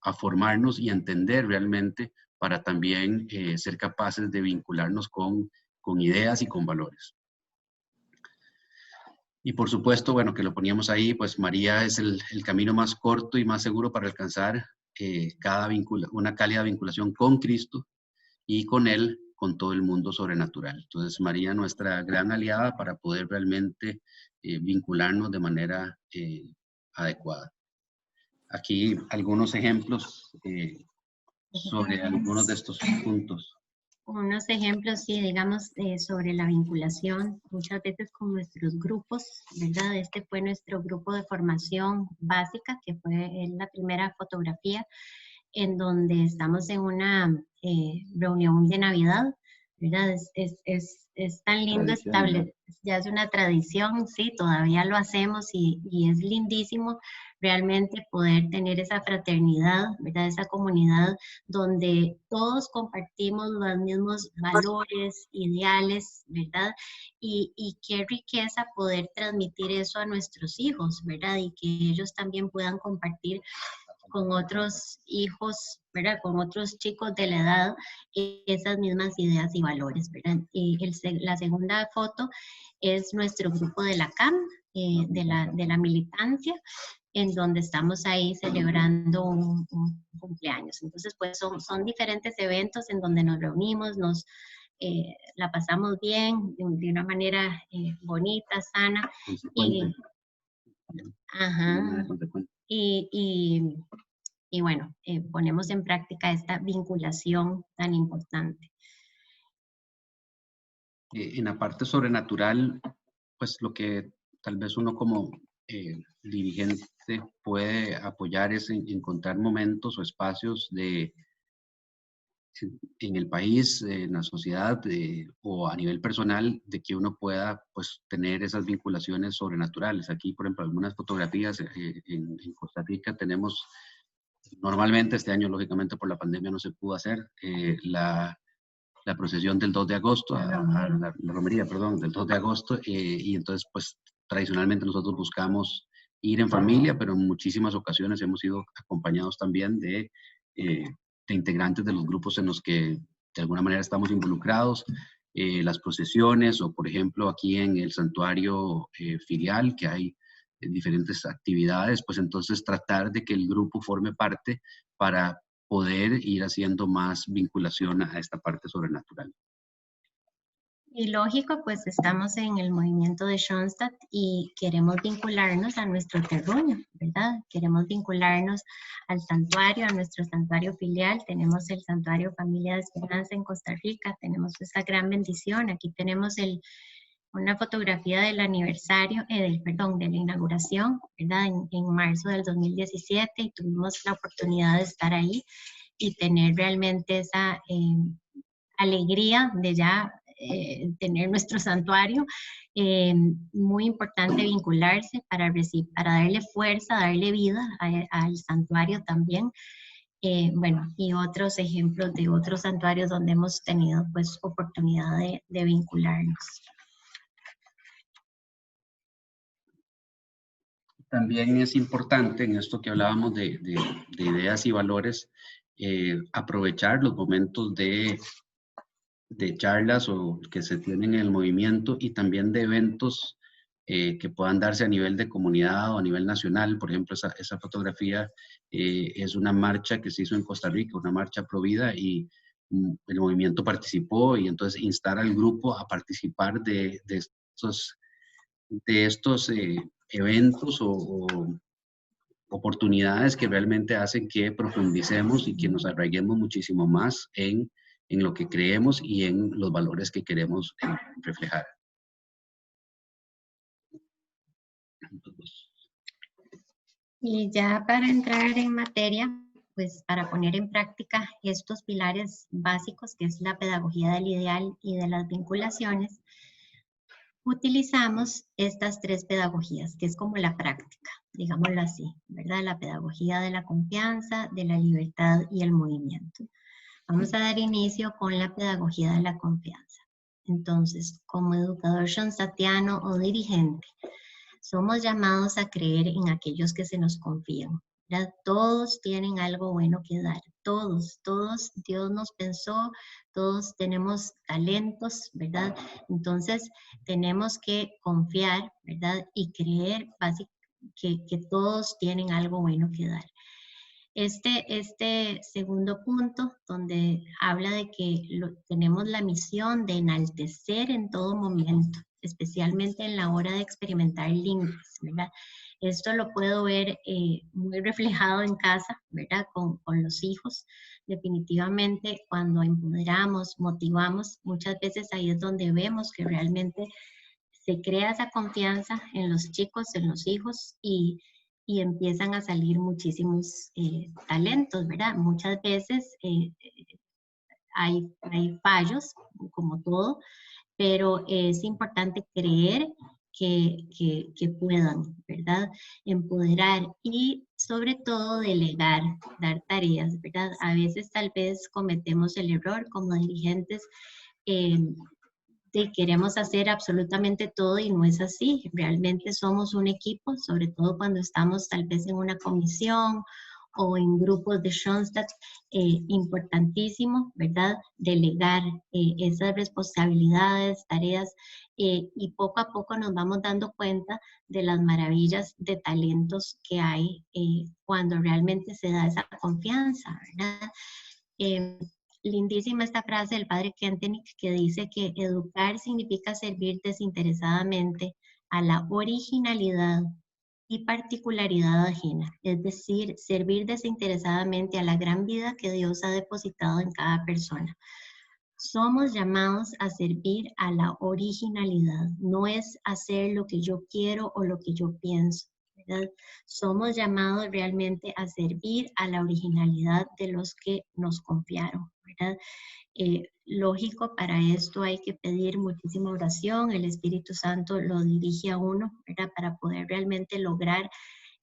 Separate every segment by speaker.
Speaker 1: a formarnos y a entender realmente para también ser capaces de vincularnos con ideas y con valores. Y por supuesto, bueno, que lo poníamos ahí, pues María es el camino más corto y más seguro para alcanzar una cálida vinculación con Cristo y con Él, con todo el mundo sobrenatural. Entonces, María, nuestra gran aliada para poder realmente vincularnos de manera adecuada. Aquí algunos ejemplos sobre algunos de estos puntos.
Speaker 2: Unos ejemplos, sí, digamos, sobre la vinculación, muchas veces con nuestros grupos, ¿verdad? Este fue nuestro grupo de formación básica, que fue la primera fotografía, en donde estamos en una reunión de Navidad, ¿verdad? Es tan lindo establecer, ya es una tradición, sí, todavía lo hacemos y es lindísimo realmente poder tener esa fraternidad, ¿verdad? Esa comunidad donde todos compartimos los mismos valores, ideales, ¿verdad? Y qué riqueza poder transmitir eso a nuestros hijos, ¿verdad? Y que ellos también puedan compartir con otros hijos, ¿verdad? Con otros chicos de la edad, esas mismas ideas y valores, ¿verdad? Y la segunda foto es nuestro grupo de la CAM, de la militancia, en donde estamos ahí celebrando un cumpleaños. Entonces, pues son diferentes eventos en donde nos reunimos, la pasamos bien, de una manera bonita, sana. Y bueno, ponemos en práctica esta vinculación tan importante.
Speaker 1: En la parte sobrenatural, pues lo que tal vez uno como dirigente puede apoyar es encontrar momentos o espacios en el país, en la sociedad o a nivel personal, de que uno pueda pues tener esas vinculaciones sobrenaturales. Aquí, por ejemplo, algunas fotografías en Costa Rica tenemos, normalmente este año, lógicamente por la pandemia no se pudo hacer, la procesión del 2 de agosto, la romería, perdón, del 2 de agosto, y entonces pues tradicionalmente nosotros buscamos ir en familia, pero en muchísimas ocasiones hemos sido acompañados también de integrantes de los grupos en los que de alguna manera estamos involucrados, las procesiones o por ejemplo aquí en el santuario filial que hay diferentes actividades, pues entonces tratar de que el grupo forme parte para poder ir haciendo más vinculación a esta parte sobrenatural.
Speaker 2: Y lógico, pues estamos en el movimiento de Schoenstatt y queremos vincularnos a nuestro terruño, ¿verdad? Queremos vincularnos al santuario, a nuestro santuario filial. Tenemos el Santuario Familia de Esperanza en Costa Rica, tenemos esa gran bendición. Aquí tenemos una fotografía del aniversario, de la inauguración, ¿verdad? En marzo del 2017 y tuvimos la oportunidad de estar ahí y tener realmente esa alegría de ya tener nuestro santuario. Muy importante vincularse para darle fuerza, darle vida al santuario también. Bueno, y otros ejemplos de otros santuarios donde hemos tenido pues oportunidad de vincularnos.
Speaker 1: También es importante en esto que hablábamos de ideas y valores, aprovechar los momentos de charlas o que se tienen en el movimiento y también de eventos que puedan darse a nivel de comunidad o a nivel nacional. Por ejemplo, esa fotografía es una marcha que se hizo en Costa Rica, una marcha pro vida, y el movimiento participó, y entonces instar al grupo a participar de estos eventos o oportunidades que realmente hacen que profundicemos y que nos arraiguemos muchísimo más en lo que creemos y en los valores que queremos reflejar.
Speaker 2: Y ya para entrar en materia, pues para poner en práctica estos pilares básicos, que es la pedagogía del ideal y de las vinculaciones, utilizamos estas tres pedagogías, que es como la práctica, digámoslo así, ¿verdad? La pedagogía de la confianza, de la libertad y el movimiento. Vamos a dar inicio con la pedagogía de la confianza. Entonces, como educador schoenstattiano o dirigente, somos llamados a creer en aquellos que se nos confían, ¿verdad? Todos tienen algo bueno que dar, todos, todos, Dios nos pensó, todos tenemos talentos, ¿verdad? Entonces tenemos que confiar, ¿verdad? Y creer que todos tienen algo bueno que dar. Este segundo punto, donde habla de que tenemos la misión de enaltecer en todo momento, especialmente en la hora de experimentar límites, ¿verdad? Esto lo puedo ver muy reflejado en casa, ¿verdad? Con los hijos. Definitivamente, cuando empoderamos, motivamos, muchas veces ahí es donde vemos que realmente se crea esa confianza en los chicos, en los hijos y empiezan a salir muchísimos talentos, ¿verdad? Muchas veces hay fallos, como todo, pero es importante creer que puedan, ¿verdad? Empoderar y sobre todo delegar, dar tareas, ¿verdad? A veces tal vez cometemos el error como dirigentes eh, de queremos hacer absolutamente todo y no es así. Realmente somos un equipo, sobre todo cuando estamos tal vez en una comisión o en grupos de Schoenstatt, importantísimo, ¿verdad? Delegar esas responsabilidades, tareas, y poco a poco nos vamos dando cuenta de las maravillas de talentos que hay cuando realmente se da esa confianza, ¿verdad? Eh, Lindísima esta frase del padre Kentenich que dice que educar significa servir desinteresadamente a la originalidad y particularidad ajena, es decir, servir desinteresadamente a la gran vida que Dios ha depositado en cada persona. Somos llamados a servir a la originalidad, no es hacer lo que yo quiero o lo que yo pienso, ¿verdad? Somos llamados realmente a servir a la originalidad de los que nos confiaron, ¿verdad? Lógico, para esto hay que pedir muchísima oración, el Espíritu Santo lo dirige a uno, ¿verdad? Para poder realmente lograr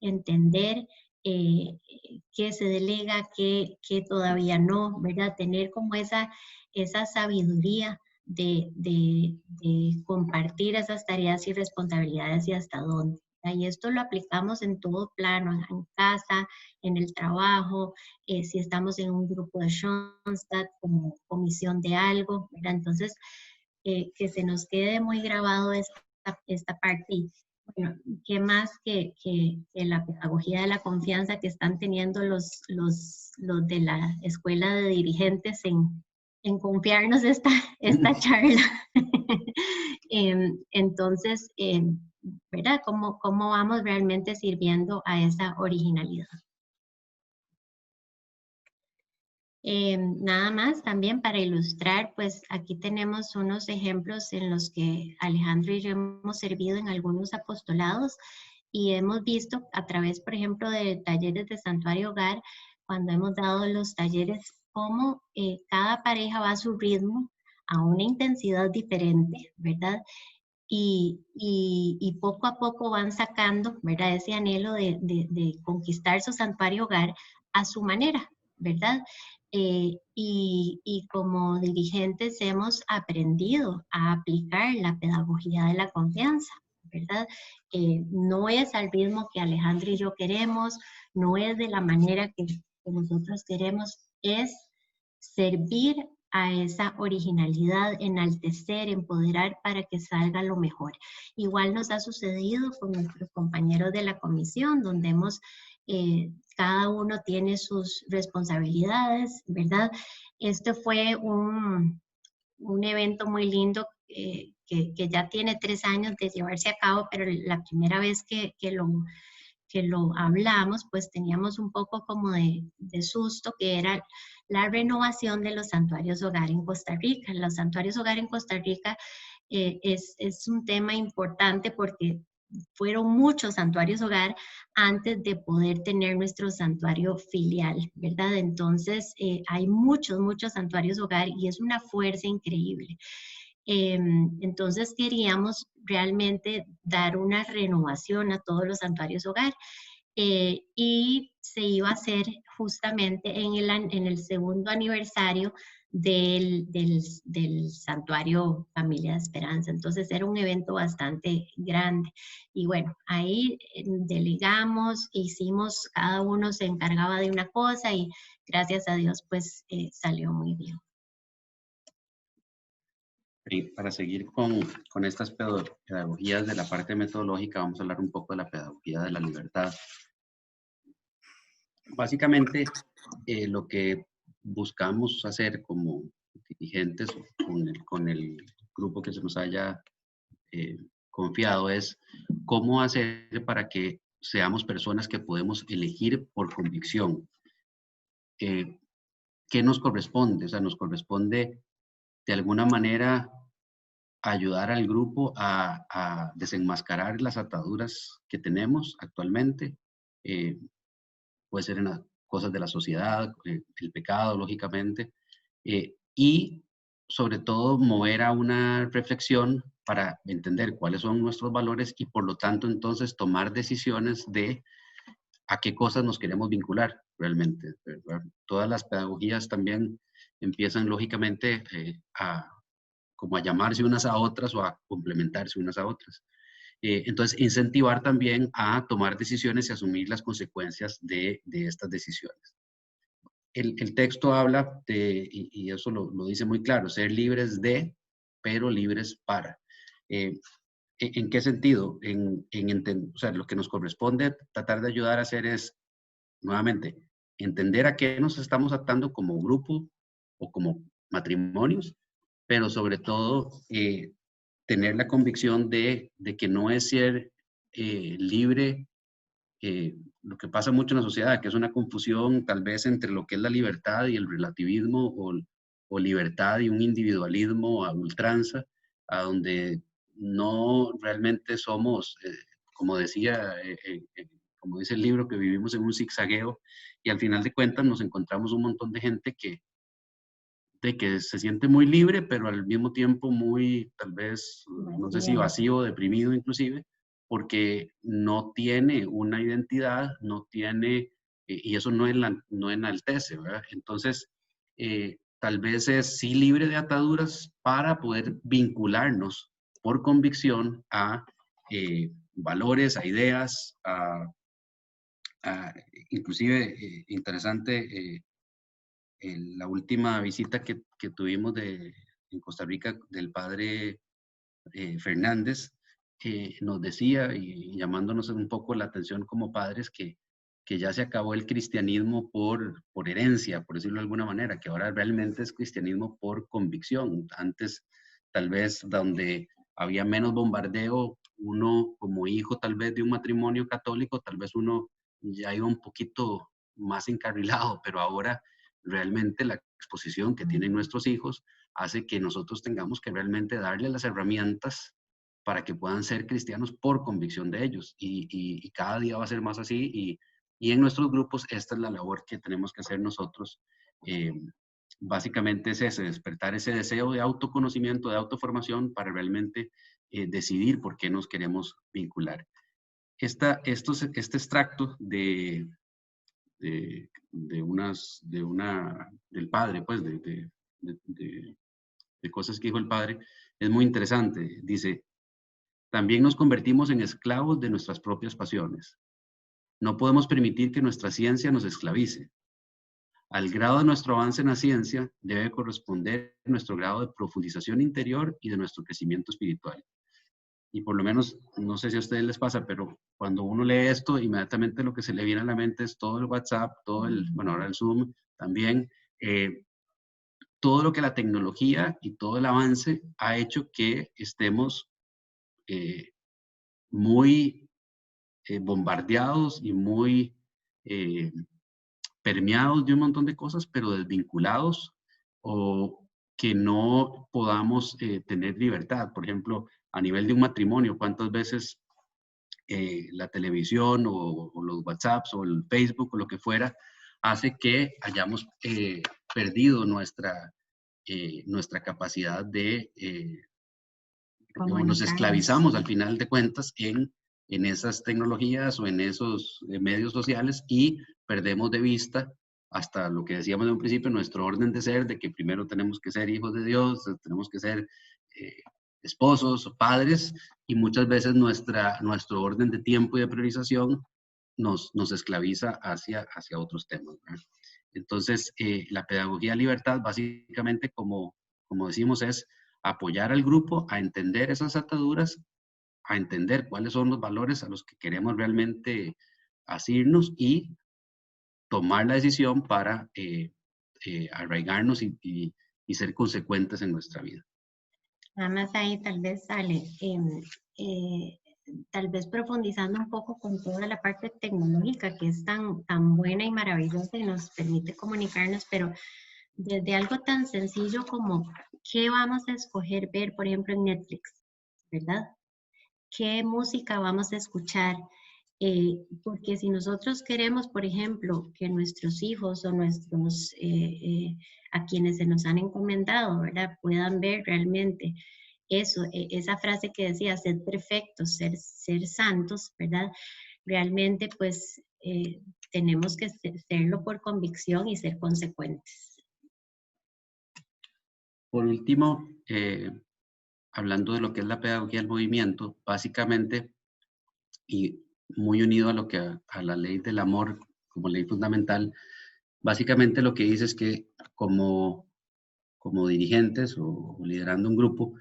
Speaker 2: entender qué se delega, qué todavía no, ¿verdad? Tener como esa sabiduría de compartir esas tareas y responsabilidades y hasta dónde. Y esto lo aplicamos en todo plano, en casa, en el trabajo, si estamos en un grupo de Schoenstatt como comisión de algo, ¿verdad? Entonces, que se nos quede muy grabado esta parte. Y, bueno, ¿qué más que la pedagogía de la confianza que están teniendo los de la escuela de dirigentes en confiarnos esta charla? Entonces, ¿verdad? ¿Cómo vamos realmente sirviendo a esa originalidad? Nada más también para ilustrar, pues aquí tenemos unos ejemplos en los que Alejandro y yo hemos servido en algunos apostolados y hemos visto a través, por ejemplo, de talleres de Santuario Hogar, cuando hemos dado los talleres, cómo cada pareja va a su ritmo, a una intensidad diferente, ¿verdad? Y poco a poco van sacando, ¿verdad? Ese anhelo de conquistar su santuario hogar a su manera, ¿verdad? Y como dirigentes hemos aprendido a aplicar la pedagogía de la confianza, ¿verdad? No es al ritmo que Alejandro y yo queremos, no es de la manera que nosotros queremos, es servir a esa originalidad, enaltecer, empoderar para que salga lo mejor. Igual nos ha sucedido con nuestros compañeros de la comisión, donde cada uno tiene sus responsabilidades, ¿verdad? Este fue un evento muy lindo que ya tiene 3 años de llevarse a cabo, pero la primera vez que lo hablamos, pues teníamos un poco como de susto, que era la renovación de los santuarios hogar en Costa Rica. Los santuarios hogar en Costa Rica es un tema importante porque fueron muchos santuarios hogar antes de poder tener nuestro santuario filial, ¿verdad? Entonces, hay muchos santuarios hogar y es una fuerza increíble. Entonces queríamos realmente dar una renovación a todos los santuarios hogar y se iba a hacer justamente en el segundo aniversario del Santuario Familia de Esperanza. Entonces era un evento bastante grande. Y bueno, ahí delegamos, hicimos, cada uno se encargaba de una cosa y gracias a Dios pues salió muy bien.
Speaker 1: Y para seguir con estas pedagogías de la parte metodológica, vamos a hablar un poco de la pedagogía de la libertad. Básicamente, lo que buscamos hacer como dirigentes con el grupo que se nos haya confiado es cómo hacer para que seamos personas que podemos elegir por convicción. ¿Qué nos corresponde? O sea, nos corresponde de alguna manera ayudar al grupo a desenmascarar las ataduras que tenemos actualmente. Puede ser en las cosas de la sociedad, el pecado, lógicamente, y sobre todo mover a una reflexión para entender cuáles son nuestros valores y por lo tanto entonces tomar decisiones de a qué cosas nos queremos vincular realmente, ¿verdad? Todas las pedagogías también empiezan lógicamente como a llamarse unas a otras o a complementarse unas a otras. Entonces, incentivar también a tomar decisiones y asumir las consecuencias de estas decisiones. El texto habla de, y eso lo dice muy claro, ser libres de, pero libres para. ¿En qué sentido? O sea, lo que nos corresponde tratar de ayudar a hacer es, nuevamente, entender a qué nos estamos atando como grupo o como matrimonios, pero sobre todo tener la convicción de que no es ser libre, lo que pasa mucho en la sociedad, que es una confusión tal vez entre lo que es la libertad y el relativismo o libertad y un individualismo a ultranza, a donde no realmente somos, como decía, como dice el libro, que vivimos en un zigzagueo y al final de cuentas nos encontramos un montón de gente de que se siente muy libre, pero al mismo tiempo muy, tal vez, no sé si vacío, deprimido inclusive, porque no tiene una identidad, no tiene, y eso no enaltece, ¿verdad? Entonces, tal vez es sí libre de ataduras para poder vincularnos por convicción a valores, a ideas, a inclusive, interesante, la última visita que tuvimos en Costa Rica del padre Fernández, nos decía, y llamándonos un poco la atención como padres, que ya se acabó el cristianismo por herencia, por decirlo de alguna manera, que ahora realmente es cristianismo por convicción. Antes, tal vez, donde había menos bombardeo, uno como hijo tal vez de un matrimonio católico, tal vez uno ya iba un poquito más encarrilado, pero ahora realmente la exposición que tienen nuestros hijos hace que nosotros tengamos que realmente darle las herramientas para que puedan ser cristianos por convicción de ellos. Y cada día va a ser más así. Y en nuestros grupos esta es la labor que tenemos que hacer nosotros. Básicamente es ese, despertar ese deseo de autoconocimiento, de autoformación para realmente decidir por qué nos queremos vincular. Este extracto del padre, pues, de cosas que dijo el padre, es muy interesante. Dice, también nos convertimos en esclavos de nuestras propias pasiones. No podemos permitir que nuestra ciencia nos esclavice. Al grado de nuestro avance en la ciencia debe corresponder nuestro grado de profundización interior y de nuestro crecimiento espiritual. Y por lo menos, no sé si a ustedes les pasa, pero cuando uno lee esto, inmediatamente lo que se le viene a la mente es todo el WhatsApp, bueno, ahora el Zoom también, todo lo que la tecnología y todo el avance ha hecho que estemos muy bombardeados y muy permeados de un montón de cosas, pero desvinculados o que no podamos tener libertad. Por ejemplo, a nivel de un matrimonio, ¿cuántas veces la televisión o los WhatsApps o el Facebook o lo que fuera hace que hayamos perdido nuestra capacidad de o nos esclavizamos al final de cuentas en en esas tecnologías o en esos medios sociales y perdemos de vista hasta lo que decíamos en un principio, nuestro orden de ser, de que primero tenemos que ser hijos de Dios, tenemos que ser esposos o padres, y muchas veces nuestro orden de tiempo y de priorización nos esclaviza hacia otros temas, ¿verdad? Entonces, la pedagogía de libertad, básicamente, como decimos, es apoyar al grupo a entender esas ataduras, a entender cuáles son los valores a los que queremos realmente asirnos y tomar la decisión para arraigarnos y ser consecuentes en nuestra vida.
Speaker 2: Nada más ahí tal vez sale, eh, tal vez profundizando un poco con toda la parte tecnológica que es tan buena y maravillosa y nos permite comunicarnos, pero desde algo tan sencillo como qué vamos a escoger ver, por ejemplo, en Netflix, ¿verdad? ¿Qué música vamos a escuchar? Porque si nosotros queremos, por ejemplo, que nuestros hijos o a quienes se nos han encomendado, ¿verdad? Puedan ver realmente eso, esa frase que decía, ser perfectos, ser santos, ¿verdad? Realmente, pues, tenemos que serlo por convicción y ser consecuentes.
Speaker 1: Por último, hablando de lo que es la pedagogía del movimiento, básicamente, y muy unido a a la ley del amor como ley fundamental, básicamente lo que dice es que como dirigentes o liderando un grupo,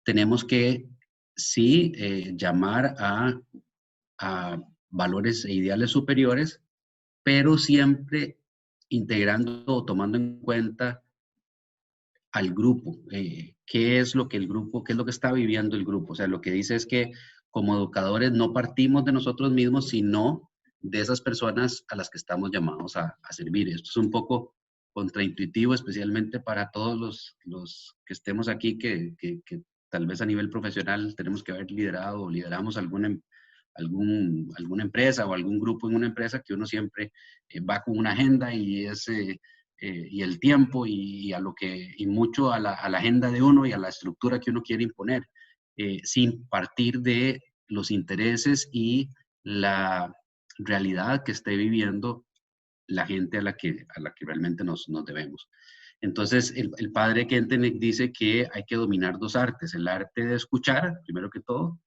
Speaker 1: tenemos que sí llamar a valores e ideales superiores, pero siempre integrando o tomando en cuenta al grupo, qué es lo que el grupo, qué es lo que está viviendo el grupo. O sea, lo que dice es que como educadores no partimos de nosotros mismos, sino de esas personas a las que estamos llamados a servir. Esto es un poco contraintuitivo, especialmente para todos los que estemos aquí, que tal vez a nivel profesional tenemos que haber liderado o lideramos alguna empresa o algún grupo en una empresa, que uno siempre va con una agenda y y el tiempo y mucho a la agenda de uno y a la estructura que uno quiere imponer, sin partir de los intereses y la realidad que esté viviendo la gente a la que realmente nos debemos. Entonces, el padre Kentenich dice que hay que dominar dos artes, el arte de escuchar, primero que todo,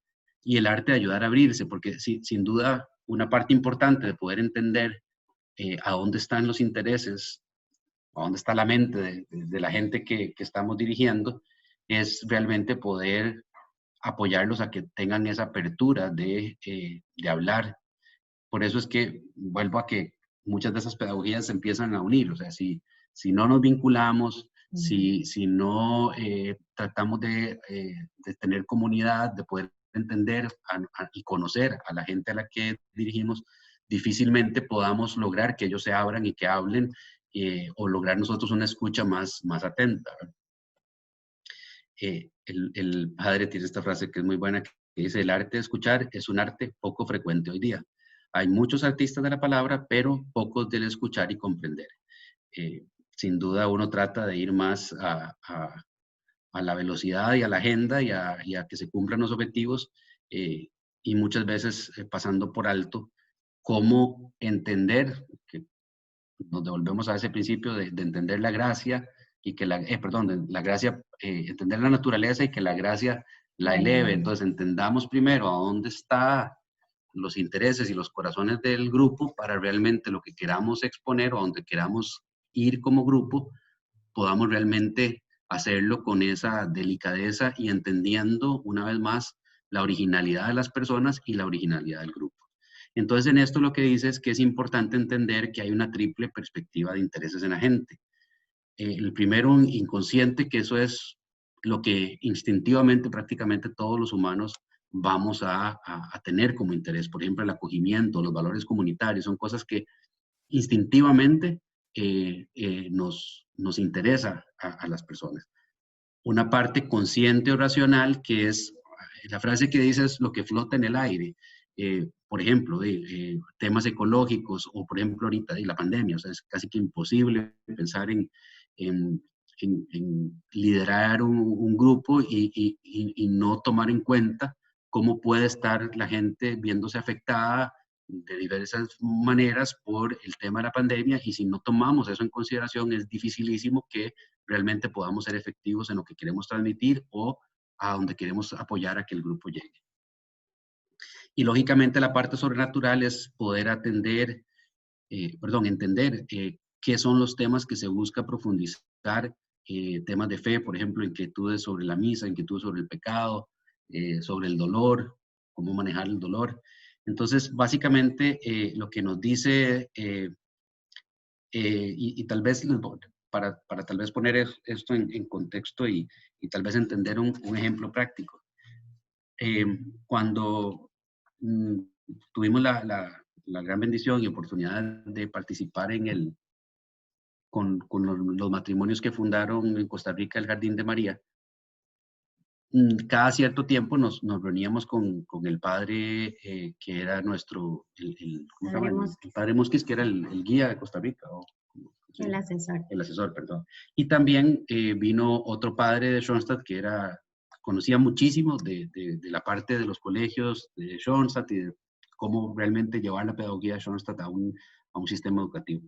Speaker 1: y el arte de ayudar a abrirse, porque sin duda una parte importante de poder entender a dónde están los intereses, a dónde está la mente de la gente que estamos dirigiendo, es realmente poder apoyarlos a que tengan esa apertura de hablar. Por eso es que vuelvo a que muchas de esas pedagogías se empiezan a unir. O sea, si no nos vinculamos, si no tratamos de tener comunidad, de poder entender y conocer a la gente a la que dirigimos, difícilmente podamos lograr que ellos se abran y que hablen, o lograr nosotros una escucha más atenta. El padre tiene esta frase que es muy buena, que dice: el arte de escuchar es un arte poco frecuente hoy día. Hay muchos artistas de la palabra, pero pocos del escuchar y comprender. Sin duda uno trata de ir más a la velocidad y a la agenda y a que se cumplan los objetivos, y muchas veces pasando por alto cómo entender, que nos devolvemos a ese principio de entender la gracia y que la gracia, entender la naturaleza y que la gracia la eleve. Entonces entendamos primero a dónde están los intereses y los corazones del grupo para realmente lo que queramos exponer o donde queramos ir como grupo, podamos realmente hacerlo con esa delicadeza y entendiendo una vez más la originalidad de las personas y la originalidad del grupo. Entonces, en esto lo que dice es que es importante entender que hay una triple perspectiva de intereses en la gente. El primero, inconsciente, que eso es lo que instintivamente prácticamente todos los humanos vamos a tener como interés. Por ejemplo, el acogimiento, los valores comunitarios, son cosas que instintivamente nos interesa a las personas. Una parte consciente o racional, que es la frase que dice es lo que flota en el aire. Por ejemplo, temas ecológicos o, por ejemplo, ahorita de la pandemia. O sea, es casi que imposible pensar en, en liderar un grupo y no tomar en cuenta cómo puede estar la gente viéndose afectada de diversas maneras por el tema de la pandemia, y si no tomamos eso en consideración es dificilísimo que realmente podamos ser efectivos en lo que queremos transmitir o a donde queremos apoyar a que el grupo llegue. Y lógicamente la parte sobrenatural es poder entender qué son los temas que se busca profundizar, temas de fe, por ejemplo, inquietudes sobre la misa, inquietudes sobre el pecado, sobre el dolor, cómo manejar el dolor. Entonces, básicamente, lo que nos dice, y tal vez, para tal vez poner esto en contexto y tal vez entender un ejemplo práctico. Cuando tuvimos la gran bendición y oportunidad de participar con los matrimonios que fundaron en Costa Rica el Jardín de María, cada cierto tiempo nos reuníamos con el padre que era nuestro, ¿cómo se llama? El padre Musquiz, que era el guía de Costa Rica.
Speaker 2: El asesor.
Speaker 1: El asesor, perdón. Y también vino otro padre de Schoenstatt que conocía muchísimo de la parte de los colegios de Schoenstatt y de cómo realmente llevar la pedagogía de Schoenstatt a un sistema educativo.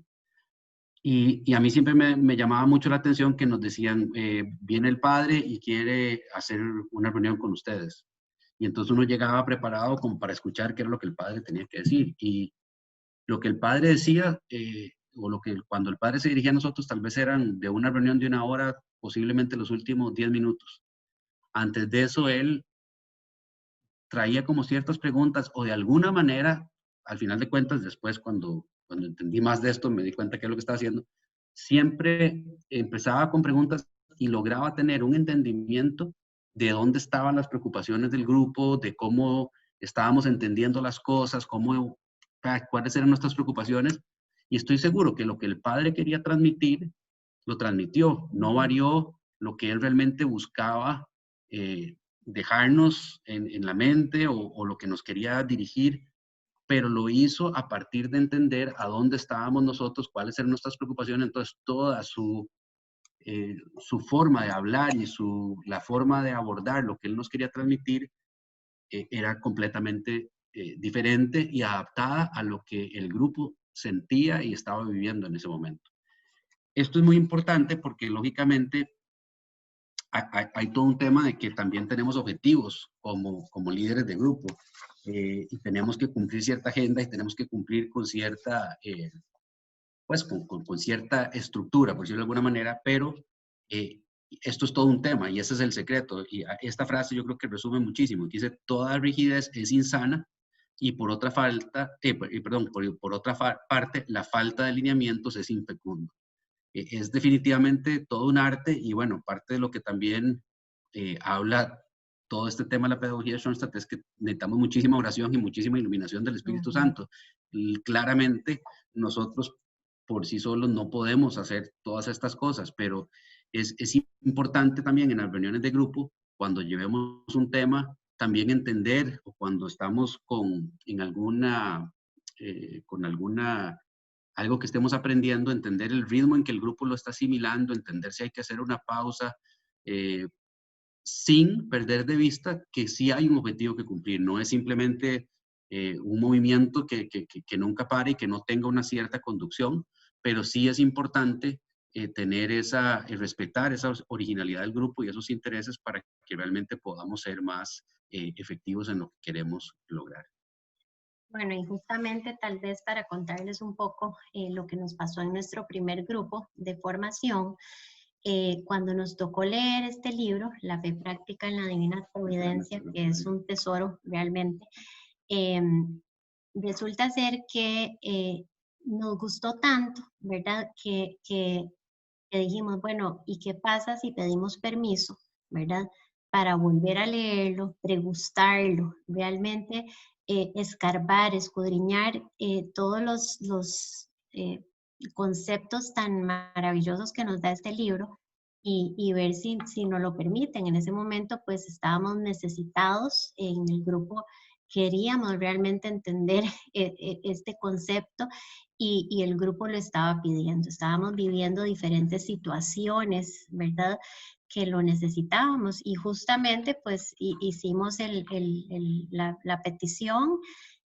Speaker 1: Y a mí siempre me llamaba mucho la atención que nos decían, viene el padre y quiere hacer una reunión con ustedes. Y entonces uno llegaba preparado como para escuchar qué era lo que el padre tenía que decir. Y lo que el padre decía, cuando el padre se dirigía a nosotros, tal vez eran de una reunión de 1 hora, posiblemente los últimos 10 minutos. Antes de eso, él traía como ciertas preguntas o de alguna manera, al final de cuentas, después cuando entendí más de esto, me di cuenta qué es lo que estaba haciendo, siempre empezaba con preguntas y lograba tener un entendimiento de dónde estaban las preocupaciones del grupo, de cómo estábamos entendiendo las cosas, cuáles eran nuestras preocupaciones, y estoy seguro que lo que el padre quería transmitir, lo transmitió, no varió lo que él realmente buscaba dejarnos en la mente o lo que nos quería dirigir, pero lo hizo a partir de entender a dónde estábamos nosotros, cuáles eran nuestras preocupaciones. Entonces toda su forma de hablar y la forma de abordar lo que él nos quería transmitir era completamente diferente y adaptada a lo que el grupo sentía y estaba viviendo en ese momento. Esto es muy importante porque lógicamente hay todo un tema de que también tenemos objetivos como líderes de grupo y tenemos que cumplir cierta agenda y tenemos que cumplir con cierta, con cierta estructura, por decirlo de alguna manera, pero esto es todo un tema y ese es el secreto. Y esta frase yo creo que resume muchísimo, que dice, toda rigidez es insana y por otra por otra parte, la falta de lineamientos es infecundo. Es definitivamente todo un arte y bueno, parte de lo que también habla todo este tema de la pedagogía de Schoenstatt es que necesitamos muchísima oración y muchísima iluminación del Espíritu Santo. Y claramente nosotros por sí solos no podemos hacer todas estas cosas, pero es importante también en las reuniones de grupo, cuando llevemos un tema, también entender o cuando estamos con algo que estemos aprendiendo, entender el ritmo en que el grupo lo está asimilando, entender si hay que hacer una pausa, sin perder de vista que sí hay un objetivo que cumplir. No es simplemente un movimiento que nunca pare y que no tenga una cierta conducción, pero sí es importante respetar esa originalidad del grupo y esos intereses para que realmente podamos ser más efectivos en lo que queremos lograr.
Speaker 2: Bueno, y justamente tal vez para contarles un poco lo que nos pasó en nuestro primer grupo de formación, cuando nos tocó leer este libro, La fe práctica en la divina providencia, que es un tesoro realmente, resulta ser que nos gustó tanto, ¿verdad? Que dijimos, bueno, ¿y qué pasa si pedimos permiso, ¿verdad? Para volver a leerlo, degustarlo, realmente escarbar, escudriñar todos los conceptos tan maravillosos que nos da este libro y ver si nos lo permiten. En ese momento, pues estábamos necesitados en el grupo, queríamos realmente entender este concepto y el grupo lo estaba pidiendo. Estábamos viviendo diferentes situaciones, ¿verdad? que lo necesitábamos, y justamente pues hicimos la petición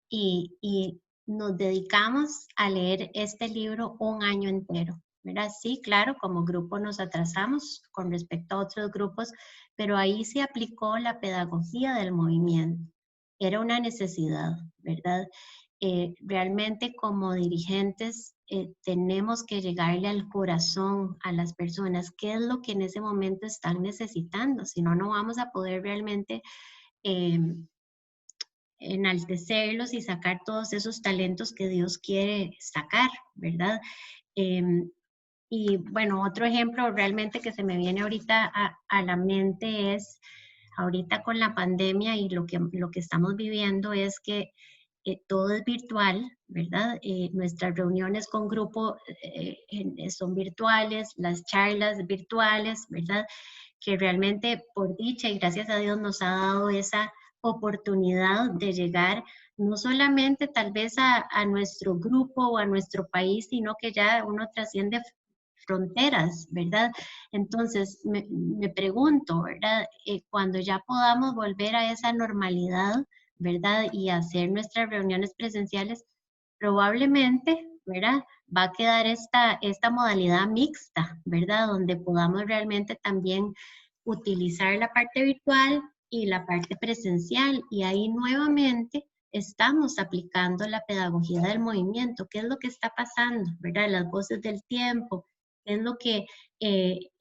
Speaker 2: y nos dedicamos a leer este libro un año entero, ¿verdad? Sí, claro, como grupo nos atrasamos con respecto a otros grupos, pero ahí se aplicó la pedagogía del movimiento. Era una necesidad, ¿verdad? Realmente como dirigentes tenemos que llegarle al corazón a las personas, qué es lo que en ese momento están necesitando, si no, no vamos a poder realmente enaltecerlos y sacar todos esos talentos que Dios quiere sacar, ¿verdad? Y bueno, otro ejemplo realmente que se me viene ahorita a la mente es, ahorita con la pandemia y lo que estamos viviendo es que todo es virtual, ¿verdad? Nuestras reuniones con grupo son virtuales, las charlas virtuales, ¿verdad? Que realmente por dicha y gracias a Dios nos ha dado esa oportunidad de llegar no solamente tal vez a nuestro grupo o a nuestro país, sino que ya uno trasciende fronteras, ¿verdad? Entonces, me pregunto, ¿verdad? Cuando ya podamos volver a esa normalidad, ¿verdad? Y hacer nuestras reuniones presenciales, probablemente, ¿verdad? Va a quedar esta modalidad mixta, ¿verdad? Donde podamos realmente también utilizar la parte virtual y la parte presencial. Y ahí nuevamente estamos aplicando la pedagogía del movimiento. ¿Qué es lo que está pasando, ¿verdad? Las voces del tiempo, ¿qué es eh,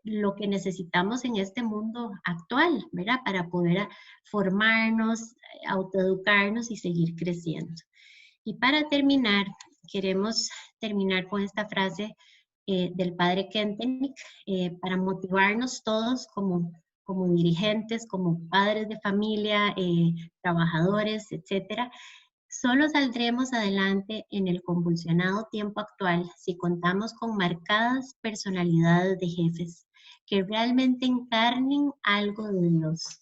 Speaker 2: lo que necesitamos en este mundo actual, ¿verdad? Para poder formarnos, autoeducarnos y seguir creciendo. Y para terminar, queremos terminar con esta frase del padre Kentenich para motivarnos todos como dirigentes, como padres de familia, trabajadores, etcétera. Solo saldremos adelante en el convulsionado tiempo actual si contamos con marcadas personalidades de jefes que realmente encarnen algo de Dios.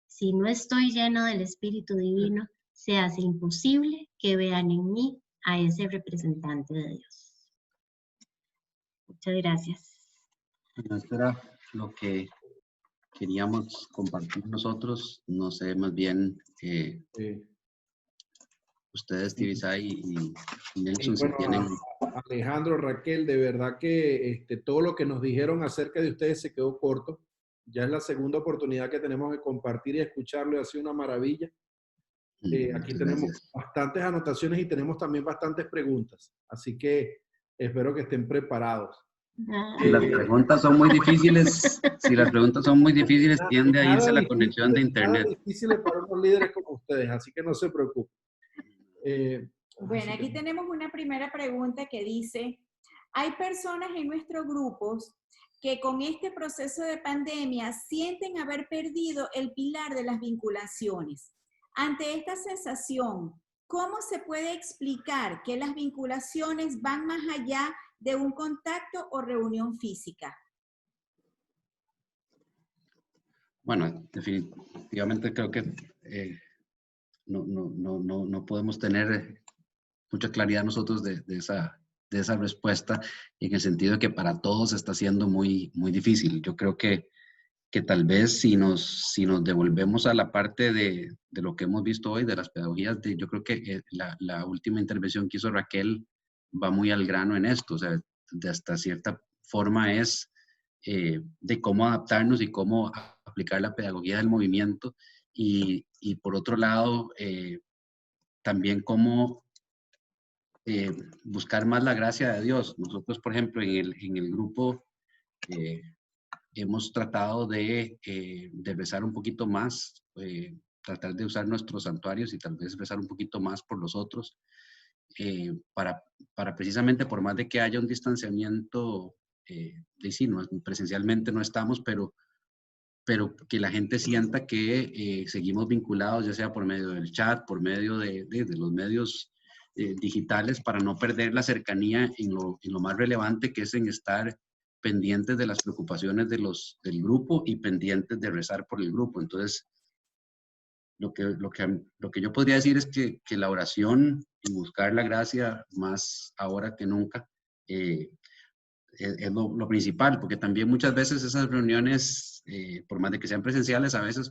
Speaker 2: Si no estoy lleno del Espíritu Divino, se hace imposible que vean en mí a ese representante de Dios. Muchas gracias.
Speaker 1: Bueno, esto era lo que queríamos compartir nosotros. No sé, más bien ustedes, Tibisay y Nelson, si
Speaker 3: Bueno,
Speaker 1: tienen...
Speaker 3: Alejandro, Raquel, de verdad que todo lo que nos dijeron acerca de ustedes se quedó corto. Ya es la segunda oportunidad que tenemos de compartir y escucharlo y ha sido una maravilla. Aquí tenemos bastantes anotaciones y tenemos también bastantes preguntas. Así que espero que estén preparados.
Speaker 1: Si las preguntas son muy difíciles, tiende a irse la conexión de internet.
Speaker 3: Nada difícil para unos líderes como ustedes, así que no se preocupen.
Speaker 4: Bueno, aquí tenemos una primera pregunta que dice, hay personas en nuestros grupos que con este proceso de pandemia sienten haber perdido el pilar de las vinculaciones. Ante esta sensación, ¿cómo se puede explicar que las vinculaciones van más allá de un contacto o reunión física?
Speaker 1: Bueno, definitivamente creo que no podemos tener mucha claridad nosotros de esa respuesta, en el sentido de que para todos está siendo muy difícil. Yo creo que tal vez si nos devolvemos a la parte de lo que hemos visto hoy, de las pedagogías, yo creo que la última intervención que hizo Raquel va muy al grano en esto, o sea, de hasta cierta forma es de cómo adaptarnos y cómo aplicar la pedagogía del movimiento, y por otro lado, también cómo buscar más la gracia de Dios. Nosotros, por ejemplo, en el grupo hemos tratado de rezar un poquito más, tratar de usar nuestros santuarios y tal vez rezar un poquito más por los otros, para precisamente, por más de que haya un distanciamiento, presencialmente no estamos, pero que la gente sienta que seguimos vinculados, ya sea por medio del chat, por medio de los medios digitales, para no perder la cercanía en lo más relevante, que es en estar pendientes de las preocupaciones del grupo y pendientes de rezar por el grupo. Entonces, lo que yo podría decir es que la oración y buscar la gracia más ahora que nunca es lo principal, porque también muchas veces esas reuniones, por más de que sean presenciales, a veces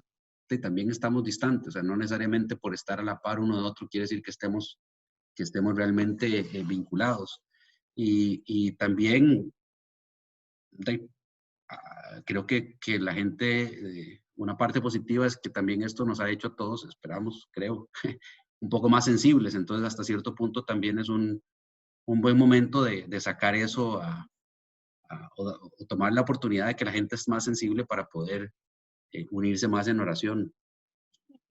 Speaker 1: también estamos distantes, o sea, no necesariamente por estar a la par uno de otro quiere decir que estemos realmente vinculados. Y también creo que la gente, una parte positiva es que también esto nos ha hecho a todos, esperamos, creo, un poco más sensibles, entonces hasta cierto punto también es un buen momento de sacar eso o tomar la oportunidad de que la gente es más sensible para poder unirse más en oración.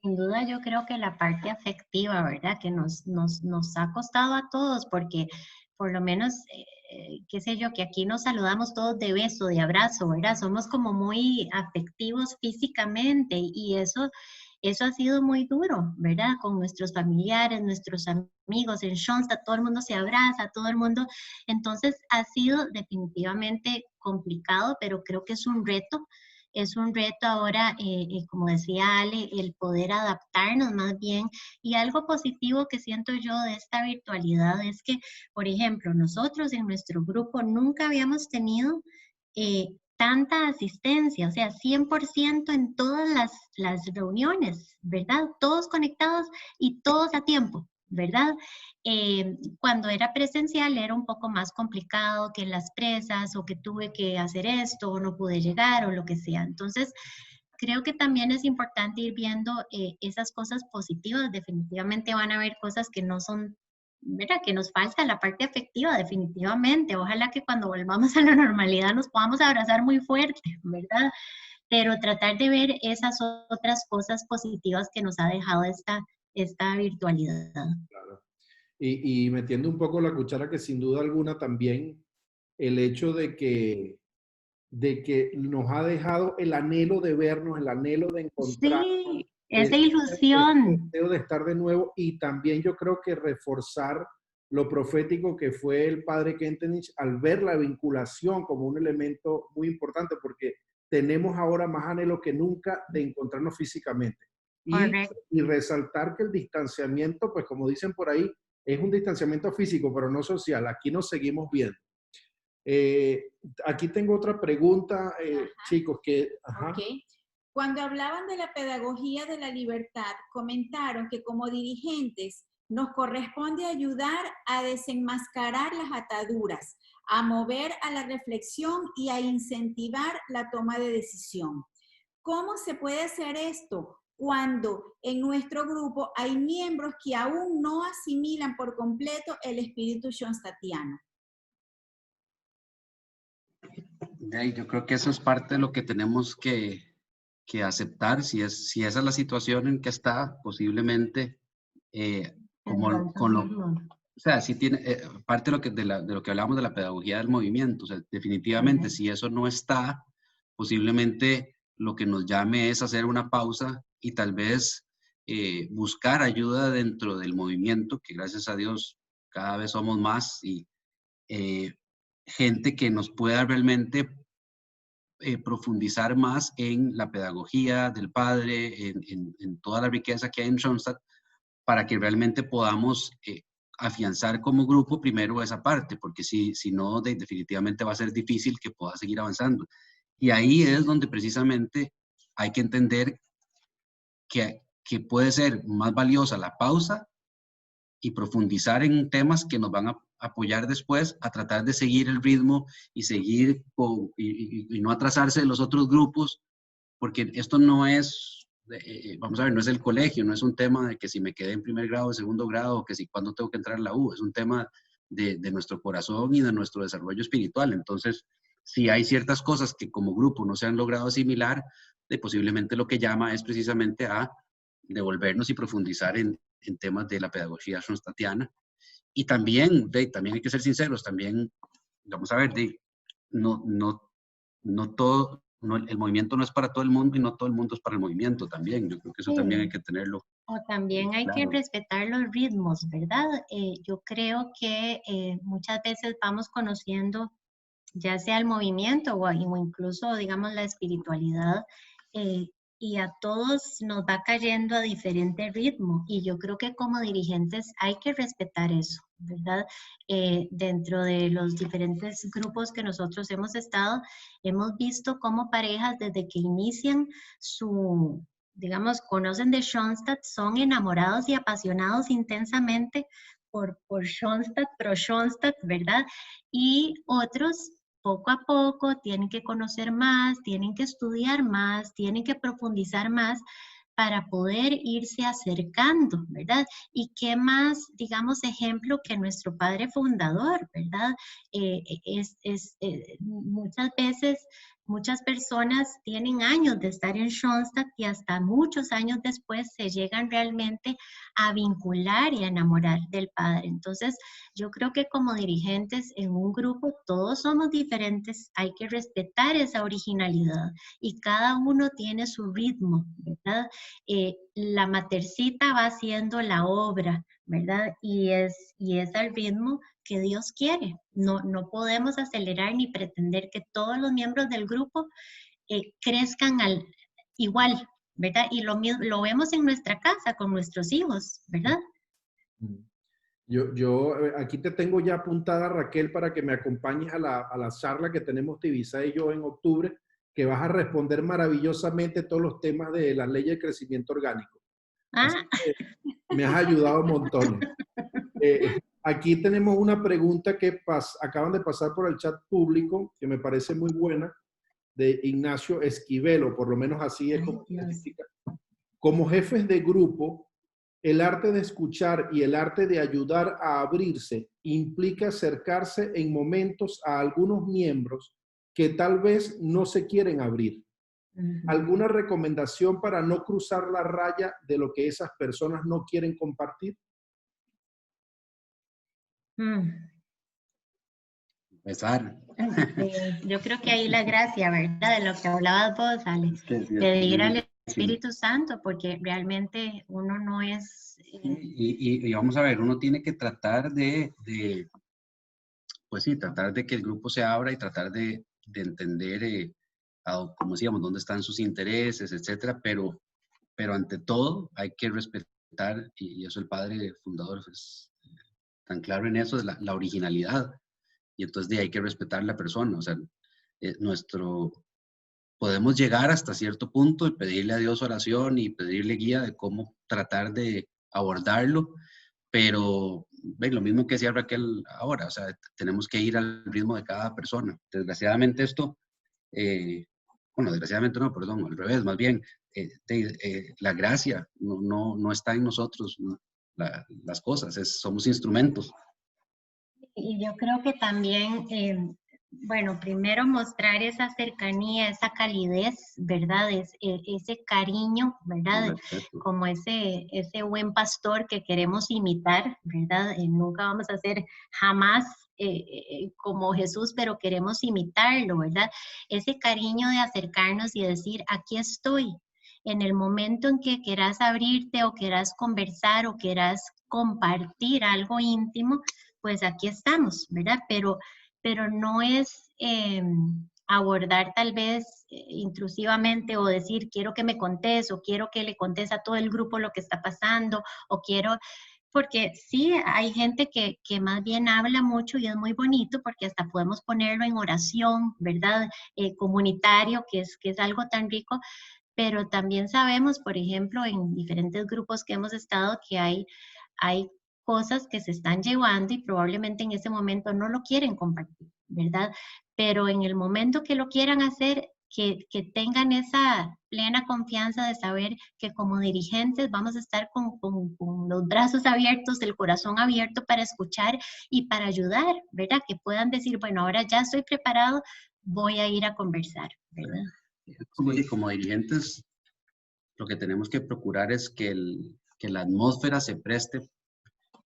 Speaker 2: Sin duda yo creo que la parte afectiva, ¿verdad? Que nos ha costado a todos, porque por lo menos, qué sé yo, que aquí nos saludamos todos de beso, de abrazo, ¿verdad? Somos como muy afectivos físicamente y eso ha sido muy duro, ¿verdad? Con nuestros familiares, nuestros amigos en Schoenstatt, todo el mundo se abraza, todo el mundo. Entonces ha sido definitivamente complicado, pero creo que es un reto. Es un reto ahora, como decía Ale, el poder adaptarnos más bien. Y algo positivo que siento yo de esta virtualidad es que, por ejemplo, nosotros en nuestro grupo nunca habíamos tenido tanta asistencia, o sea, 100% en todas las reuniones, ¿verdad? Todos conectados y todos a tiempo, ¿verdad? Cuando era presencial era un poco más complicado que las presas o que tuve que hacer esto o no pude llegar o lo que sea. Entonces, creo que también es importante ir viendo esas cosas positivas. Definitivamente van a haber cosas que no son, ¿verdad? Que nos falta la parte afectiva, definitivamente. Ojalá que cuando volvamos a la normalidad nos podamos abrazar muy fuerte, ¿verdad? Pero tratar de ver esas otras cosas positivas que nos ha dejado esta virtualidad.
Speaker 3: Claro. Y metiendo un poco la cuchara, que sin duda alguna también el hecho de que nos ha dejado el anhelo de vernos, el anhelo de encontrarnos,
Speaker 2: Sí, esa
Speaker 3: el
Speaker 2: ilusión.
Speaker 3: deseo de estar de nuevo, y también yo creo que reforzar lo profético que fue el padre Kentenich al ver la vinculación como un elemento muy importante, porque tenemos ahora más anhelo que nunca de encontrarnos físicamente.
Speaker 2: Correcto.
Speaker 3: Y resaltar que el distanciamiento, pues como dicen por ahí, es un distanciamiento físico, pero no social. Aquí nos seguimos viendo. Aquí tengo otra pregunta, chicos, que... Ajá.
Speaker 4: Okay. Cuando hablaban de la pedagogía de la libertad, comentaron que como dirigentes nos corresponde ayudar a desenmascarar las ataduras, a mover a la reflexión y a incentivar la toma de decisión. ¿Cómo se puede hacer esto cuando en nuestro grupo hay miembros que aún no asimilan por completo el espíritu schoenstattiano?
Speaker 1: Yo creo que eso es parte de lo que tenemos que aceptar, si esa es la situación en que está, posiblemente, o sea, si tiene, parte de lo que hablamos de la pedagogía del movimiento, o sea, definitivamente, si eso no está, posiblemente lo que nos llame es hacer una pausa y tal vez buscar ayuda dentro del movimiento, que gracias a Dios cada vez somos más, y gente que nos pueda realmente profundizar más en la pedagogía del padre, en toda la riqueza que hay en Schoenstatt, para que realmente podamos afianzar como grupo primero esa parte, porque si no, definitivamente va a ser difícil que pueda seguir avanzando. Y ahí es donde precisamente hay que entender que puede ser más valiosa la pausa y profundizar en temas que nos van a apoyar después a tratar de seguir el ritmo y seguir y no atrasarse de los otros grupos, porque esto no es, vamos a ver, no es el colegio, no es un tema de que si me quedé en primer grado, en segundo grado, o que si cuándo tengo que entrar a la U, es un tema de nuestro corazón y de nuestro desarrollo espiritual. Entonces, si hay ciertas cosas que como grupo no se han logrado asimilar, posiblemente lo que llama es precisamente a devolvernos y profundizar en temas de la pedagogía schoenstattiana. Y también, también hay que ser sinceros, también, vamos a ver, no todo, el movimiento no es para todo el mundo y no todo el mundo es para el movimiento también. Yo creo que eso también hay que tenerlo.
Speaker 2: O también hay que respetar los ritmos, ¿verdad? Yo creo que muchas veces vamos conociendo ya sea el movimiento o incluso, digamos, la espiritualidad, y a todos nos va cayendo a diferente ritmo. Y yo creo que como dirigentes hay que respetar eso, ¿verdad? Dentro de los diferentes grupos que nosotros hemos estado, hemos visto cómo parejas desde que inician su, digamos, conocen de Schoenstatt, son enamorados y apasionados intensamente por Schoenstatt, pro Schoenstatt, ¿verdad? Y otros poco a poco tienen que conocer más, tienen que estudiar más, tienen que profundizar más para poder irse acercando, ¿verdad? Y qué más, digamos, ejemplo que nuestro padre fundador, ¿verdad? Muchas veces, muchas personas tienen años de estar en Schoenstatt y hasta muchos años después se llegan realmente a vincular y a enamorar del padre. Entonces, yo creo que como dirigentes en un grupo todos somos diferentes, hay que respetar esa originalidad y cada uno tiene su ritmo, ¿verdad? La matercita va haciendo la obra, ¿verdad? Y es al ritmo que Dios quiere. No podemos acelerar ni pretender que todos los miembros del grupo crezcan igual, ¿verdad? Y lo vemos en nuestra casa con nuestros hijos, ¿verdad?
Speaker 3: Yo aquí te tengo ya apuntada, Raquel, para que me acompañes a la charla que tenemos Tivisa y yo en octubre, que vas a responder maravillosamente todos los temas de las leyes de crecimiento orgánico. Así que me has ayudado un montón. Aquí tenemos una pregunta que acaban de pasar por el chat público, que me parece muy buena, de Ignacio Esquivel, por lo menos así es como se identifica. Como jefes de grupo, el arte de escuchar y el arte de ayudar a abrirse implica acercarse en momentos a algunos miembros que tal vez no se quieren abrir. ¿Alguna recomendación para no cruzar la raya de lo que esas personas no quieren compartir?
Speaker 1: Empezar.
Speaker 2: Yo creo que ahí la gracia, ¿verdad? De lo que hablabas vos, Alex. Pedir al Espíritu Santo, porque realmente uno no es...
Speaker 1: Y vamos a ver, uno tiene que tratar pues sí, tratar de que el grupo se abra y tratar de entender, como decíamos, dónde están sus intereses, etcétera, pero ante todo hay que respetar, y eso el padre fundador es tan claro en eso, es la originalidad, y entonces hay que respetar a la persona, o sea, podemos llegar hasta cierto punto y pedirle a Dios oración y pedirle guía de cómo tratar de abordarlo, pero lo mismo que decía Raquel ahora, o sea, tenemos que ir al ritmo de cada persona. Desgraciadamente esto, bueno, desgraciadamente no, perdón, al revés, más bien, la gracia no está en nosotros, ¿no? Las cosas, somos instrumentos.
Speaker 2: Y yo creo que también, bueno, primero mostrar esa cercanía, esa calidez, ¿verdad? Ese cariño, ¿verdad? Como ese buen pastor que queremos imitar, ¿verdad? Nunca vamos a ser jamás como Jesús, pero queremos imitarlo, ¿verdad? Ese cariño de acercarnos y decir, aquí estoy. En el momento en que quieras abrirte o quieras conversar o quieras compartir algo íntimo, pues aquí estamos, ¿verdad? Pero no es abordar tal vez intrusivamente o decir, quiero que me contes o quiero que le contes a todo el grupo lo que está pasando o quiero, porque sí, hay gente que más bien habla mucho y es muy bonito porque hasta podemos ponerlo en oración, ¿verdad? Comunitario, que es algo tan rico, pero también sabemos, por ejemplo, en diferentes grupos que hemos estado, que hay cosas que se están llevando y probablemente en ese momento no lo quieren compartir, ¿verdad? Pero en el momento que lo quieran hacer, que tengan esa plena confianza de saber que como dirigentes vamos a estar con los brazos abiertos, el corazón abierto para escuchar y para ayudar, ¿verdad? Que puedan decir, bueno, ahora ya estoy preparado, voy a ir a conversar, ¿verdad?
Speaker 1: Como dirigentes, lo que tenemos que procurar es que la atmósfera se preste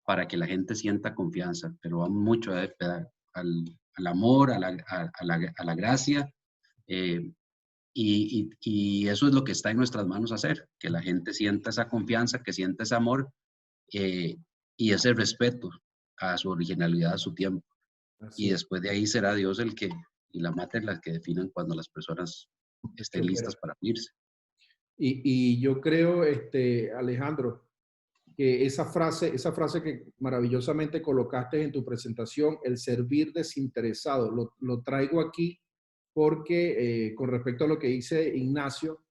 Speaker 1: para que la gente sienta confianza, pero va mucho al amor, a la gracia, y eso es lo que está en nuestras manos hacer, que la gente sienta esa confianza, que sienta ese amor y ese respeto a su originalidad, a su tiempo. Así. Y después de ahí será Dios y la mater las que definan cuando las personas estén listas para irse.
Speaker 3: Y yo creo, Alejandro, que esa frase que maravillosamente colocaste en tu presentación, el servir desinteresado, lo traigo aquí porque con respecto a lo que dice Ignacio,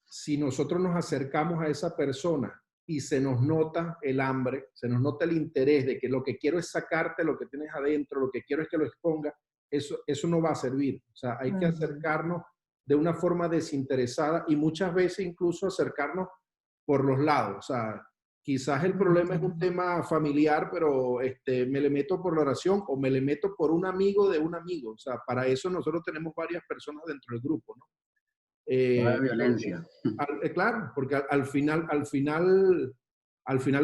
Speaker 3: si nosotros nos acercamos a esa persona y se nos nota el hambre, se nos nota el interés de que lo que quiero es sacarte lo que tienes adentro, lo que quiero es que lo exponga, eso no va a servir. O sea, hay que acercarnos de una forma desinteresada y muchas veces incluso acercarnos por los lados. O sea, quizás el problema es un tema familiar, pero me le meto por la oración o me le meto por un amigo de un amigo. O sea, para eso nosotros tenemos varias personas dentro del grupo, ¿no?
Speaker 1: La violencia.
Speaker 3: Claro, porque al final de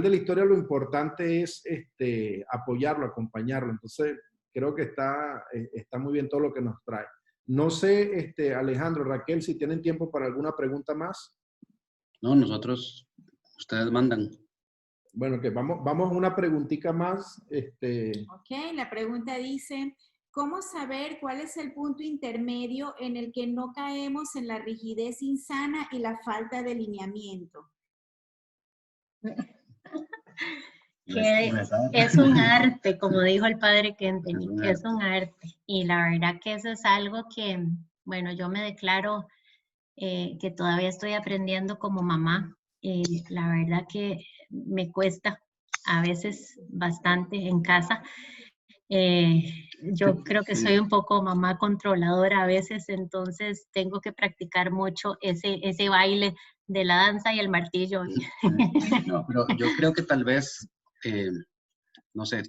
Speaker 3: la historia lo importante es apoyarlo, acompañarlo. Entonces, creo que está muy bien todo lo que nos trae. No sé, Alejandro, Raquel, si tienen tiempo para alguna pregunta más.
Speaker 1: No, nosotros, ustedes mandan.
Speaker 3: Bueno, que vamos a una preguntita más.
Speaker 4: Ok, la pregunta dice, ¿cómo saber cuál es el punto intermedio en el que no caemos en la rigidez insana y la falta de lineamiento?
Speaker 2: Que es un arte, como dijo el padre Kentenich, es un arte. Y la verdad que eso es algo que, bueno, yo me declaro que todavía estoy aprendiendo como mamá. La verdad que me cuesta a veces bastante en casa. Yo creo que soy un poco mamá controladora a veces, entonces tengo que practicar mucho ese baile de la danza y el martillo.
Speaker 1: No, pero yo creo que tal vez, no sé,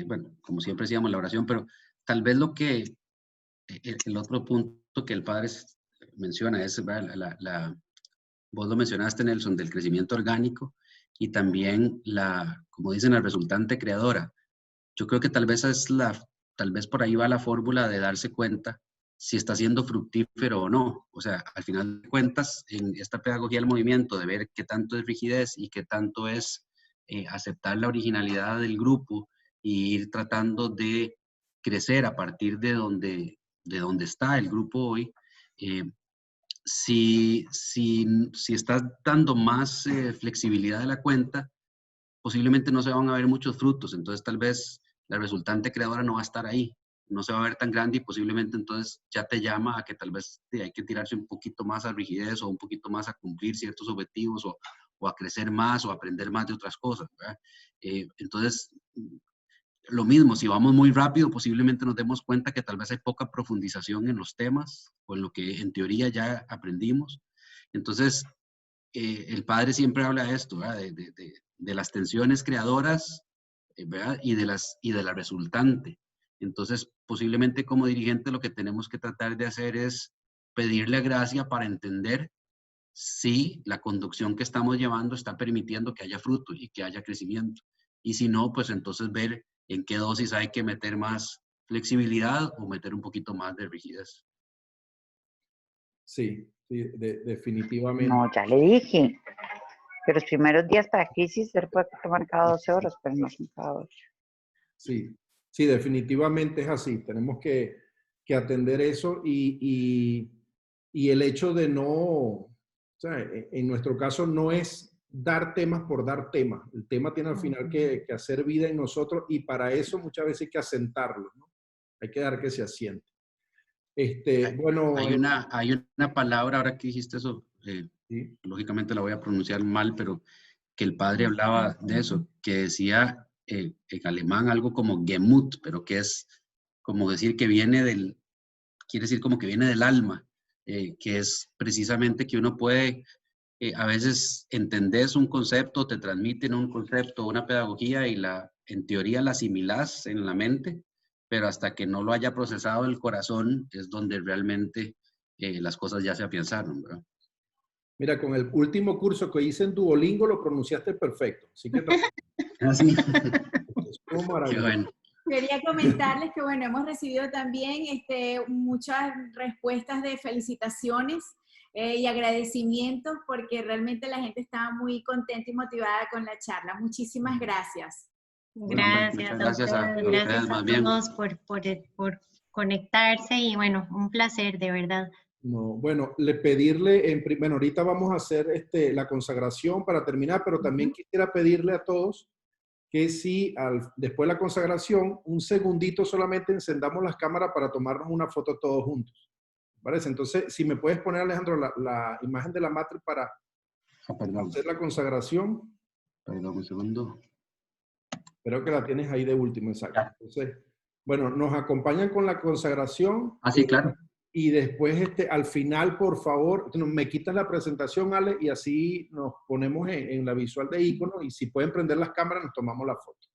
Speaker 1: bueno, como siempre decíamos la oración, pero tal vez lo que, el otro punto que el padre menciona es, vos lo mencionaste, Nelson, del crecimiento orgánico y también como dicen, la resultante creadora. Yo creo que tal vez tal vez por ahí va la fórmula de darse cuenta si está siendo fructífero o no. O sea, al final de cuentas, en esta pedagogía del movimiento, de ver qué tanto es rigidez y qué tanto es aceptar la originalidad del grupo y ir tratando de crecer a partir de donde está el grupo hoy. Si estás dando más flexibilidad de la cuenta, posiblemente no se van a ver muchos frutos, entonces tal vez la resultante creadora no va a estar ahí, no se va a ver tan grande y posiblemente entonces ya te llama a que tal vez hay que tirarse un poquito más a rigidez o un poquito más a cumplir ciertos objetivos o a crecer más o a aprender más de otras cosas, ¿verdad? Entonces, lo mismo, si vamos muy rápido, posiblemente nos demos cuenta que tal vez hay poca profundización en los temas o en lo que en teoría ya aprendimos. Entonces, el padre siempre habla de esto, ¿verdad? De las tensiones creadoras, ¿verdad? Y de la resultante. Entonces, posiblemente como dirigente lo que tenemos que tratar de hacer es pedirle gracia para entender si la conducción que estamos llevando está permitiendo que haya fruto y que haya crecimiento. Y si no, pues entonces ver en qué dosis hay que meter más flexibilidad o meter un poquito más de rigidez.
Speaker 3: Sí, definitivamente.
Speaker 5: No, ya le dije. Que los primeros días para crisis se puede tomar cada 12 horas, pero no son cada 8.
Speaker 3: Sí, definitivamente es así. Tenemos que atender eso y el hecho de no, o sea, en nuestro caso no es dar temas por dar temas. El tema tiene al final que hacer vida en nosotros y para eso muchas veces hay que asentarlo, ¿no? Hay que dar que se asiente. Bueno,
Speaker 1: hay una palabra, ahora que dijiste eso,
Speaker 3: ¿sí?
Speaker 1: Lógicamente la voy a pronunciar mal, pero que el padre hablaba de eso, que decía en alemán algo como Gemut, pero que es como decir que quiere decir como que viene del alma, que es precisamente que uno puede, a veces entendés un concepto, te transmiten un concepto, una pedagogía y en teoría la asimilás en la mente, pero hasta que no lo haya procesado el corazón es donde realmente las cosas ya se afianzaron, ¿verdad?
Speaker 3: Mira, con el último curso que hice en Duolingo lo pronunciaste perfecto. Así que
Speaker 1: Así.
Speaker 3: Qué bueno.
Speaker 4: Quería comentarles que, bueno, hemos recibido también muchas respuestas de felicitaciones y agradecimientos porque realmente la gente estaba muy contenta y motivada con la charla. Muchísimas gracias.
Speaker 2: Gracias,
Speaker 1: gracias a
Speaker 2: gracias
Speaker 1: ustedes,
Speaker 2: a
Speaker 1: más bien.
Speaker 2: todos por conectarse y bueno, un placer de verdad.
Speaker 3: No, bueno, bueno, ahorita vamos a hacer la consagración para terminar, pero también quisiera pedirle a todos que si después de la consagración, un segundito solamente encendamos las cámaras para tomarnos una foto todos juntos. ¿Parece? Entonces, si me puedes poner, Alejandro, la imagen de la matriz para hacer la consagración.
Speaker 1: Perdón, un segundo.
Speaker 3: Creo que la tienes ahí de último, exacto. Entonces, bueno, nos acompañan con la consagración.
Speaker 1: Ah, sí, claro.
Speaker 3: Y después, al final, por favor, me quitas la presentación, Ale, y así nos ponemos en la visual de icono, y si pueden prender las cámaras, nos tomamos la foto.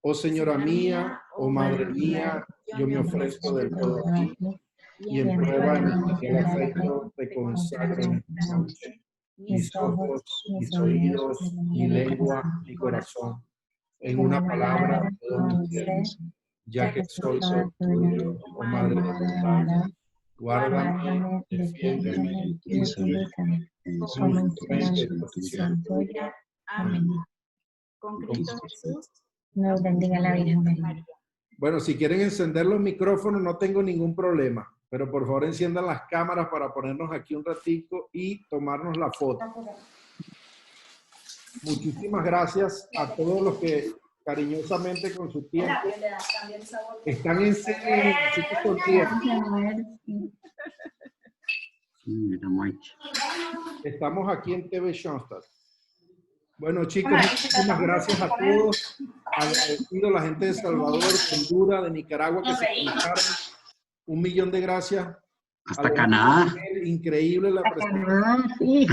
Speaker 3: Oh Señora mía, oh Madre mía, yo me ofrezco del todo a ti, y en prueba de mi fiel afecto te consagro en esta noche mis ojos, mis oídos, mi lengua, mi corazón, en una palabra, todo mi ser, ya que soy tuyo, oh Madre de bondad. Guárdame, defiéndeme y protégeme. Como instrumento tuya.
Speaker 4: Amén. Con Cristo Jesús.
Speaker 2: Nos bendiga la Virgen María.
Speaker 3: Bueno, si quieren encender los micrófonos, no tengo ningún problema. Pero por favor enciendan las cámaras para ponernos aquí un ratico y tomarnos la foto. Muchísimas gracias a todos los que cariñosamente con su tiempo están en serio. Estamos aquí en TV Schoenstatt. Bueno, chicos, muchísimas gracias a todos. Agradecido a la gente de Salvador, de Honduras, de Nicaragua que se conectaron. 1.000.000 de gracias.
Speaker 1: Hasta Canadá.
Speaker 3: Increíble la presentación.
Speaker 2: Sí.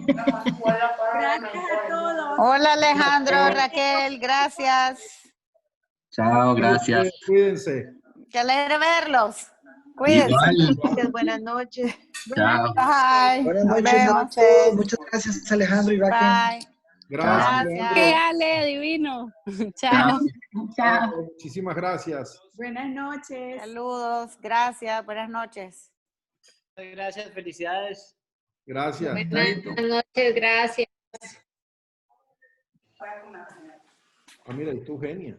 Speaker 4: Gracias a todos.
Speaker 5: Hola Alejandro, Raquel, gracias.
Speaker 1: Chao, gracias.
Speaker 3: Cuídense.
Speaker 5: Qué alegre verlos. Cuídense.
Speaker 1: Igual.
Speaker 6: Buenas noches.
Speaker 1: Chao.
Speaker 5: Bye.
Speaker 6: Buenas
Speaker 5: Nos
Speaker 6: noches a
Speaker 5: vemos.
Speaker 6: todos. Muchas gracias Alejandro y Raquel.
Speaker 5: Bye.
Speaker 3: Gracias.
Speaker 7: ¡Qué Ale, divino! Chao.
Speaker 2: Chao.
Speaker 3: Muchísimas gracias.
Speaker 4: Buenas noches.
Speaker 5: Saludos, gracias, buenas noches.
Speaker 8: Gracias, felicidades.
Speaker 3: Gracias.
Speaker 2: Buenas noches, gracias.
Speaker 3: Ah, mira, y tú genia.